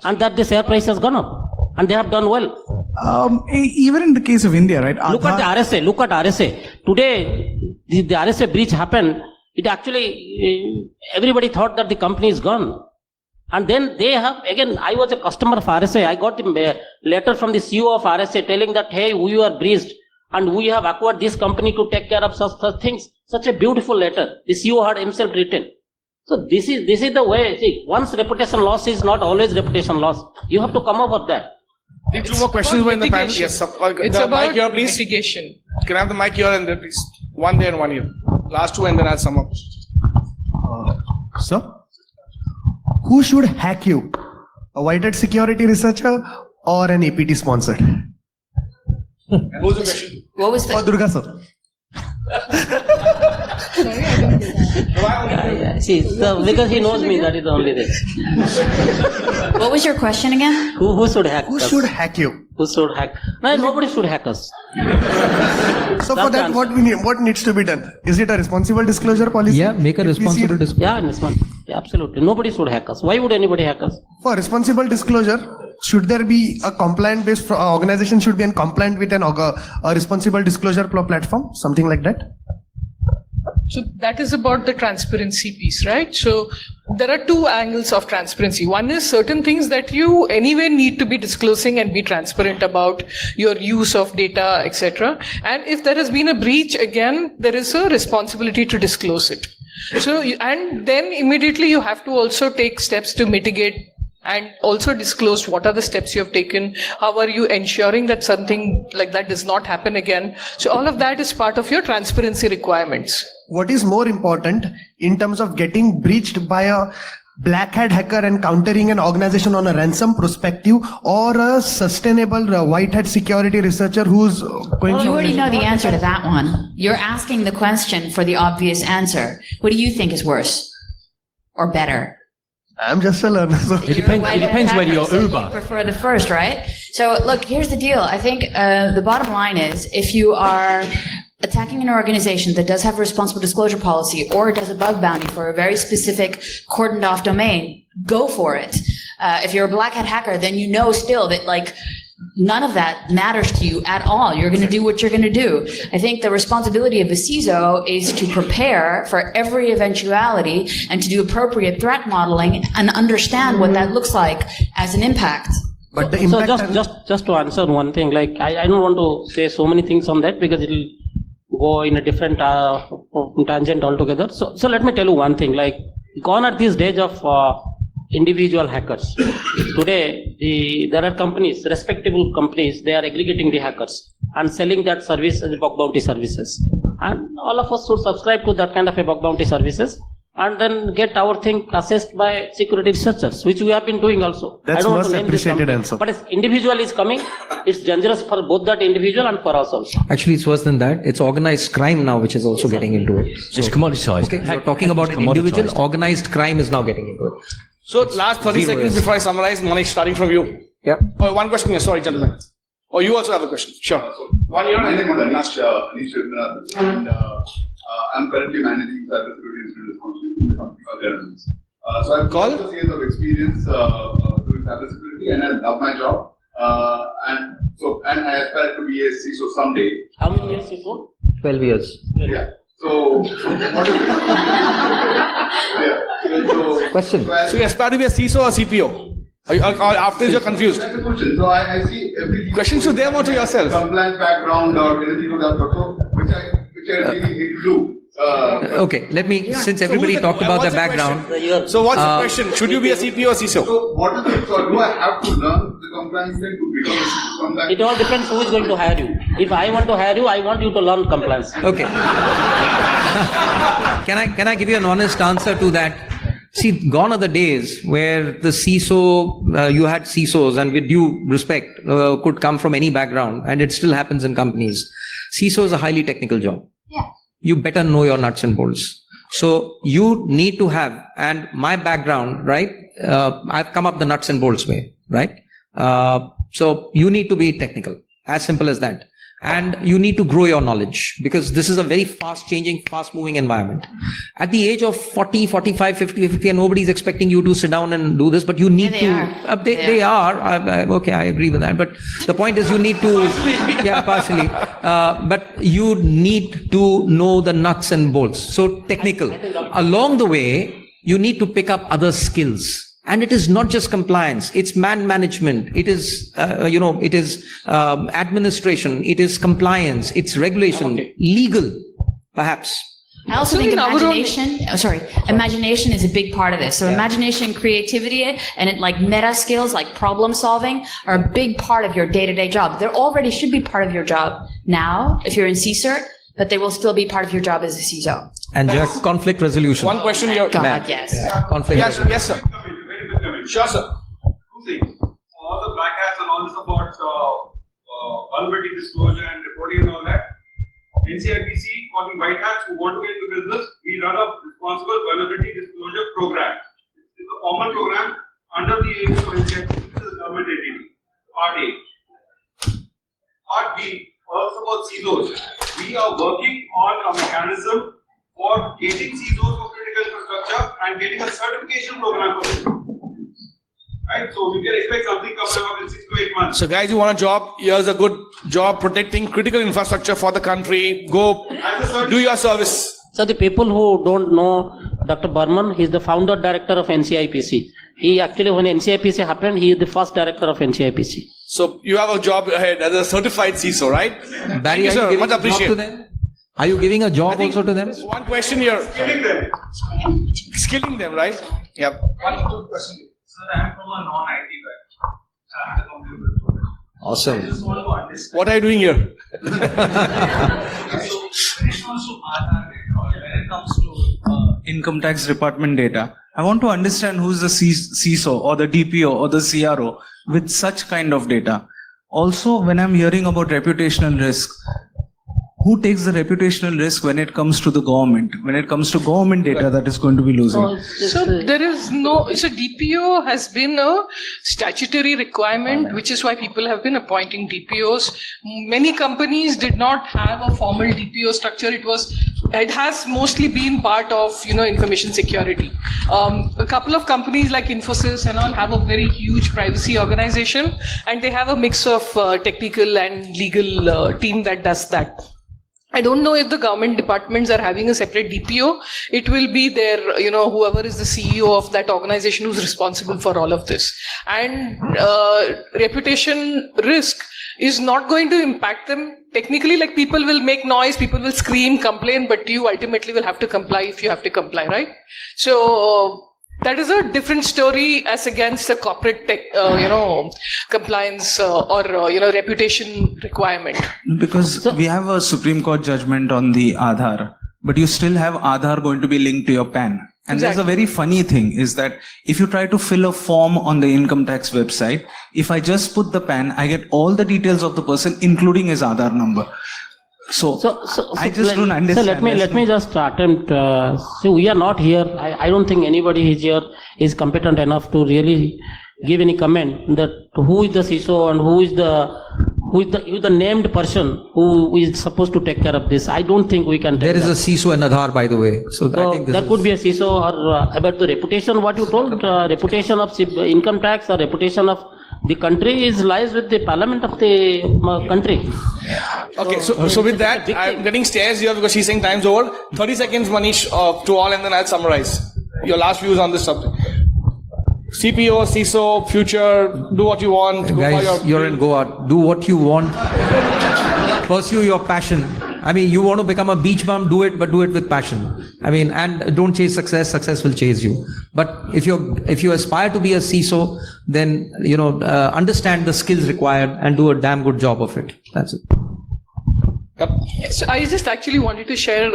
And that the share price has gone up. And they have done well. Even in the case of India, right? Look at the RSA. Look at RSA. Today, the RSA breach happened. It actually, everybody thought that the company is gone. And then they have, again, I was a customer of RSA. I got a letter from the CEO of RSA telling that, hey, we are breached and we have acquired this company to take care of such things. Such a beautiful letter. The CEO had himself written. So this is the way. See, once reputation loss is not always reputation loss. You have to come up with that. Two more questions were in the panel. Yes, it's about mic here, please. mitigation. Can I have the mic here and there, please? One there and one here. Last two and then I'll sum up. Sir, who should hack you? A white-hat security researcher or an APT sponsor? What was the question? What was For Durga, sir. See, so because he knows me, that is the only thing. What was your question again? Who should hack Who us? should hack you? Who should hack? No, nobody should hack us. So for that, what needs to be done? Is it a responsible disclosure policy? Yeah, make a responsible disclosure. Yeah, in this one. Yeah, absolutely. Nobody should hack us. Why would anybody hack us? For responsible disclosure, should there be a compliant-based organization should be compliant with a responsible disclosure platform, something like that? So that is about the transparency piece, right? So there are two angles of transparency. One is certain things that you anyway need to be disclosing and be transparent about your use of data, etc. And if there has been a breach, again, there is a responsibility to disclose it. So, and then immediately you have to also take steps to mitigate and also disclose what are the steps you have taken, how are you ensuring that something like that does not happen again. So all of that is part of your transparency requirements. What is more important in terms of getting breached by a black hat hacker and countering an organization on a ransom perspective, or a sustainable white hat security researcher who's going You already know the answer to that one. You're asking the question for the obvious answer. What do you think is worse or better? I'm just a learner. So. It depends whether you're So you Uber. prefer the first, right? So look, here's the deal. I think the bottom line is if you are attacking an organization that does have a responsible disclosure policy or does a bug bounty for a very specific cordoned off domain, go for it. If you're a black hat hacker, then you know still that like none of that matters to you at all. You're going to do what you're going to do. I think the responsibility of a CISO is to prepare for every eventuality and to do appropriate threat modeling and understand what that looks like as an impact. But the impact So just to answer one thing, like I don't want to say so many things on that because it'll go in a different tangent altogether. So let me tell you one thing, like gone are these days of individual hackers. Today, there are companies, respectable companies, they are aggregating the hackers and selling that service as bug bounty services. And all of us should subscribe to that kind of a bug bounty services and then get our thing assessed by security researchers, which we have been doing also. That's most appreciated answer. But if individual is coming, it's dangerous for both that individual and for us also. Actually, it's worse than that. It's organized crime now, which is also getting into it. It's commoditized. Okay, so talking about an individual, organized crime is now getting into it. So last 30 seconds before I summarize, Manish, starting from you. Yeah. Oh, one question here. Sorry, gentlemen. Oh, you also have a question. Sure. 1 year, I think, on the Anish, and I'm currently managing cybersecurity incident responsibility in the company called Terminals. So I've got 6 years of experience doing cybersecurity, and I love my job. And So, and I aspire to be a CISO someday. How many years CISO? 12 years. Yeah. So, what is it? Yeah. So, Question. So you aspire to be a CISO or CPO? Or after you're confused? That's the question. So I see everything. Questions to them or to yourself? Compliance background or anything of that sort, which I really hate to do. Okay, let me, since everybody talked about their background. So what's the question? Should you be a CPO or CISO? So what is it? So do I have to learn the compliance thing to become a compliance? It all depends who is going to hire you. If I want to hire you, I want you to learn compliance. Okay. Can I give you an honest answer to that? See, gone are the days where the CISO, you had CISOs, and with due respect, could come from any background, and it still happens in companies. CISO is a highly technical job. Yeah. You better know your nuts and bolts. So you need to have, and my background, right? I've come up the nuts and bolts way, right? So you need to be technical, as simple as that. And you need to grow your knowledge, because this is a very fast changing, fast moving environment. At the age of 40, 45, 50, and nobody's expecting you to sit down and do this, but you need to. They are. Okay, I agree with that. But the point is you need to, yeah, partially. But you need to know the nuts and bolts. So technical. Along the way, you need to pick up other skills. And it is not just compliance, it's man management, it is, it is administration, it is compliance, it's regulation, legal, perhaps. I also think imagination is a big part of this. So imagination, creativity, and meta skills like problem solving are a big part of your day-to-day job. They already should be part of your job now if you're in CSIRT, but they will still be part of your job as a CISO. And just conflict resolution. One question here. God, yes. Conflict resolution. Yes, sir. Sure, sir. Two things. All the black hats and all this about vulnerability disclosure and reporting and all that. NCIPC, for the white hats who want to get into business, we run a responsible vulnerability disclosure program. It's a common program under the aegis of NCIPC, which is a government entity. Part A. Part B, also about CISOs. We are working on a mechanism for getting CISOs for critical infrastructure and getting a certification program for them. Right, so we can expect something coming up in 6 to 8 months. So guys, you want a job? Here's a good job protecting critical infrastructure for the country. Go do your service. So the people who don't know Dr. Burman, he's the founder director of NCIPC. He actually, when NCIPC happened, he is the first director of NCIPC. So you have a job ahead as a certified CISO, right? Barry, Thank you, sir. Much appreciated. Are you giving a job also to them? One question here. Skilling them. Skilling them, right? Yep. One good question. Sir, I am from a non-IT background. Awesome. I just want to understand. What are you doing here? So, when it comes to income tax department data, I want to understand who's the CISO or the DPO or the CRO with such kind of data. Also, when I'm hearing about reputational risk, who takes the reputational risk when it comes to the government, when it comes to government data that is going to be losing? So there is so DPO has been a statutory requirement, which is why people have been appointing DPOs. Many companies did not have a formal DPO structure. It has mostly been part of, information security. A couple of companies like Infosys and all have a very huge privacy organization, and they have a mix of technical and legal team that does that. I don't know if the government departments are having a separate DPO. It will be their, whoever is the CEO of that organization who's responsible for all of this. And reputation risk is not going to impact them. Technically, people will make noise, people will scream, complain, but you ultimately will have to comply if you have to comply, right? So that is a different story as against the corporate compliance or reputation requirement. Because we have a Supreme Court judgment on the Aadhaar, but you still have Aadhaar going to be linked to your PAN. And there's a very funny thing is that if you try to fill a form on the income tax website, if I just put the PAN, I get all the details of the person, including his Aadhaar number. So I just don't understand. So let me just attempt. So we are not here. I don't think anybody here is competent enough to really give any comment that who is the CISO and who is the named person who is supposed to take care of this. I don't think we can. There is a CISO and Aadhaar, by the way. So I think there could be a CISO or about the reputation. What you told, reputation of income tax or reputation of The country lies with the parliament of the country. Okay, so with that, I'm getting stares here because she's saying time's over. 30 seconds, Manish, to all, and then I'll summarize. Your last views on this subject. CPO, CISO, future, do what you want. Guys, you're in Goa. Do what you want. Pursue your passion. I mean, you want to become a beach bum, do it, but do it with passion. I mean, and don't chase success. Success will chase you. But if you aspire to be a CISO, then, understand the skills required and do a damn good job of it. That's it. So I just actually wanted to share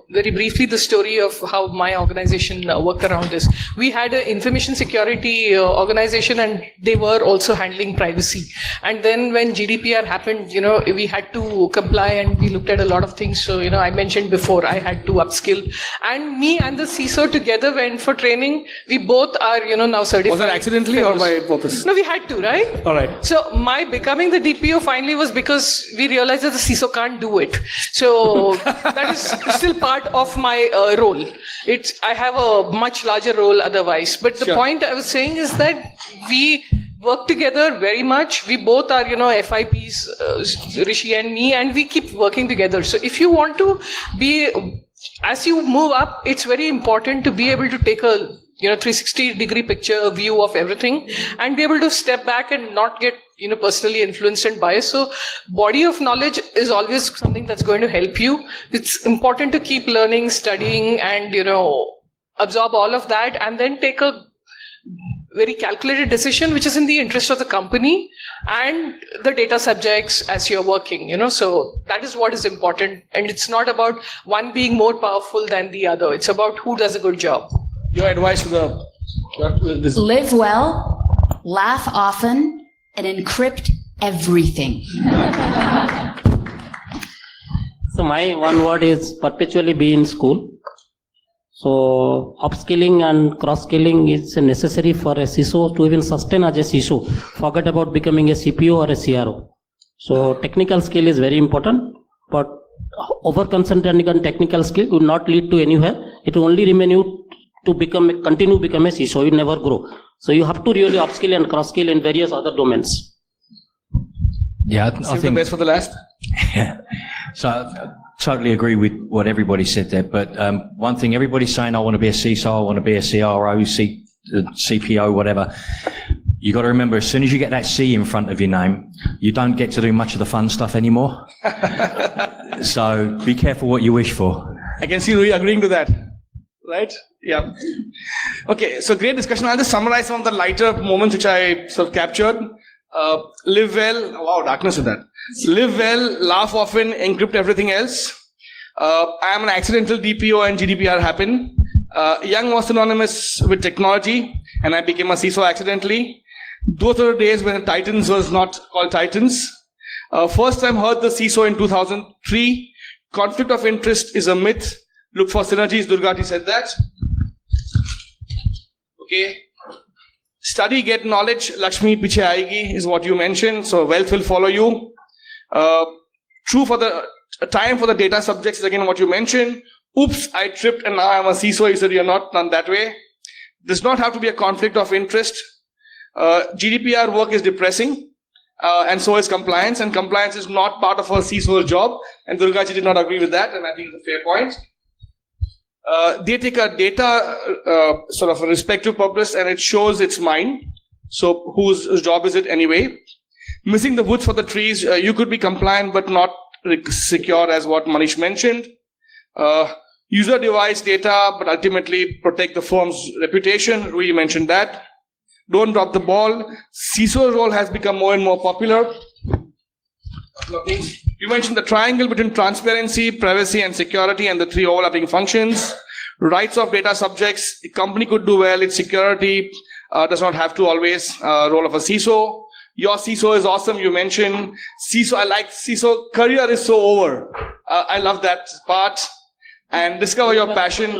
very briefly the story of how my organization worked around this. We had an information security organization, and they were also handling privacy. And then when GDPR happened, we had to comply, and we looked at a lot of things. So, I mentioned before, I had to upskill. And me and the CISO together went for training. We both are, now certified. Was that accidentally or by purpose? No, we had to, right? All right. So my becoming the DPO finally was because we realized that the CISO can't do it. So that is still part of my role. I have a much larger role otherwise. But the point I was saying is that we work together very much. We both are, FIPs, Rishi and me, and we keep working together. So if you want to be, as you move up, it's very important to be able to take a 360-degree picture view of everything and be able to step back and not get personally influenced and biased. So body of knowledge is always something that's going to help you. It's important to keep learning, studying, and absorb all of that, and then take a very calculated decision which is in the interest of the company and the data subjects as you're working. So that is what is important, and it's not about one being more powerful than the other. It's about who does a good job. Your advice to live well, laugh often, and encrypt everything. So my one word is perpetually be in school. So upskilling and cross-skilling is necessary for a CISO to even sustain as a CISO. Forget about becoming a CPO or a CRO. So technical skill is very important, but over-concentrating on technical skill will not lead to anywhere. It will only remain you to continue to become a CISO. You never grow. So you have to really upskill and cross-skill in various other domains. Yeah, I think the best for the last. Yeah. So I totally agree with what everybody said there. But one thing, everybody's saying, I want to be a CISO, I want to be a CRO, CPO, whatever. You got to remember, as soon as you get that C in front of your name, you don't get to do much of the fun stuff anymore. So be careful what you wish for. I can see Rui agreeing to that. Right? Yeah. Okay, so great discussion. I'll just summarize some of the lighter moments which I sort of captured. Live well. Wow, darkness with that. Live well, laugh often, encrypt everything else. I am an accidental DPO and GDPR happened. Young was synonymous with technology, and I became a CISO accidentally. Those were the days when the Titans was not called Titans. First time heard the CISO in 2003. Conflict of interest is a myth. Look for synergies. Durgati said that. Okay. Study, get knowledge. Lakshmi piche aayegi is what you mentioned. So wealth will follow you. True for the time for the data subjects is again what you mentioned. Oops, I tripped and now I'm a CISO. You said you're not done that way. Does not have to be a conflict of interest. GDPR work is depressing. And so is compliance. And compliance is not part of a CISO's job. And Durgaji did not agree with that. And I think it's a fair point. They take a data sort of a respective purpose and it shows its mind. So whose job is it anyway? Missing the woods for the trees. You could be compliant but not secure, as what Manish mentioned. User device data, but ultimately protect the firm's reputation. Rui mentioned that. Don't drop the ball. CISO's role has become more and more popular. You mentioned the triangle between transparency, privacy, and security, and the three overlapping functions. Rights of data subjects. A company could do well. Its security does not have to always role of a CISO. Your CISO is awesome. You mentioned CISO. I like CISO. Career is so over. I love that part. And discover your passion.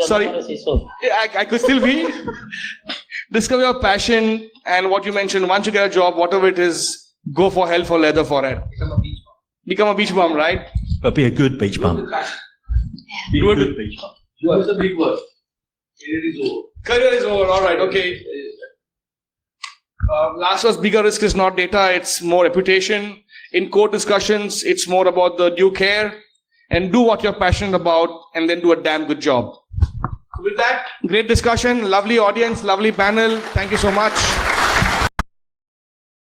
Sorry, I could still be. Discover your passion and what you mentioned. Once you get a job, whatever it is, go for hell for leather for it. Become a beach bum, right? But be a good beach bum. Be a good beach bum. That's a big word. Career is over. Career is over. All right. Okay. Last was bigger risk is not data, it's more reputation. In court discussions, it's more about the due care and do what you're passionate about and then do a damn good job. With that, great discussion, lovely audience, lovely panel. Thank you so much.